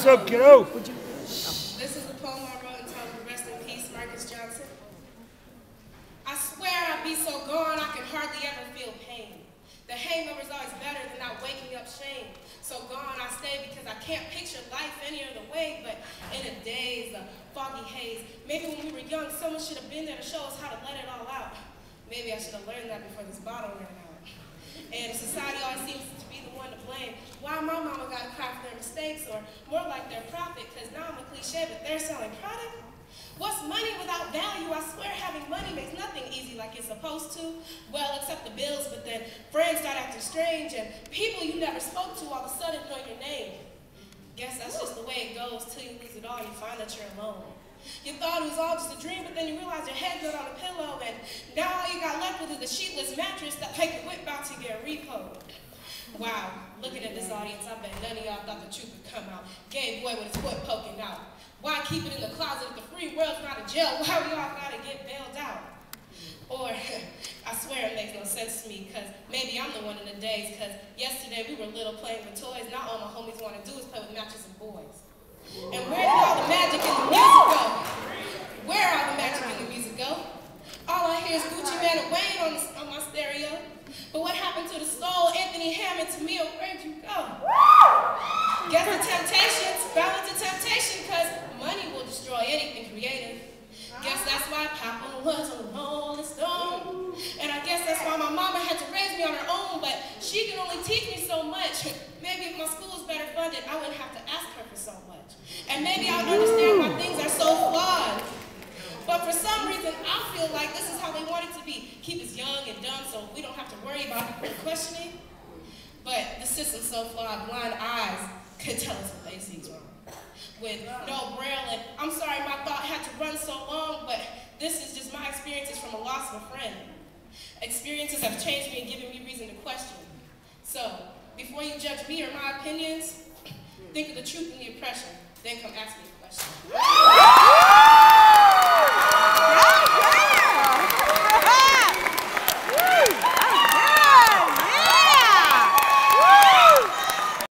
So go. This is a poem I wrote entitled Rest in Peace, Marcus Johnson. I swear I'd be so gone I can hardly ever feel pain. The hangover's always better than not waking up shame. So gone I stay because I can't picture life any other way but in a daze, a foggy haze. Maybe when we were young, someone should have been there to show us how to let it all out. Maybe I should have learned that before this bottle ran out. And society always seems to be the one to blame. Why my mama gotta cry for their mistakes, or more like their profit, because now I'm a cliche, but they're selling product? What's money without value? I swear having money makes nothing easy like it's supposed to. Well, except the bills, but then friends start acting strange, and people you never spoke to all of a sudden know your name. Guess that's just the way it goes till you lose it all, you find that you're alone. You thought it was all just a dream, but then you realize your head's not on a pillow, and now all you got left with is a sheetless mattress that like the whip about to get repoed. Wow, looking at this audience, I bet none of y'all thought the truth would come out. Gay boy with his foot poking out. Why keep it in the closet if the free world's not a jail? Why we all gotta get bailed out? Or, I swear it makes no sense to me, because maybe I'm the one in the days, because yesterday we were little playing with toys, now all my homies want to do is play with matches and boys. And where did all the magic in the music go? Where all the magic in the music go? All I hear is Gucci Mane and Wayne on my stereo. But what happened to the soul, Anthony Hammond, Tamil, where'd you go? Guess the temptations, balance the temptation, because money will destroy anything creative. Guess that's why Papa was a Rolling Stone. And I guess that's why my mama had to raise me on her own, but she can only teach me so much. Maybe if my school was better funded, I wouldn't have to ask her for so much. And maybe I would understand why things are so flawed. But for some reason, I feel like this is how they want it to be. Keep us young and dumb so we don't have to worry about questioning. But the system's so flawed, blind eyes could tell us what they see is wrong. With no braille, and I'm sorry my thought had to run so long, but this is just my experiences from a loss of a friend. Experiences have changed me and given me reason to question. So, before you judge me or my opinions, think of the truth and the oppression, then come ask me a question.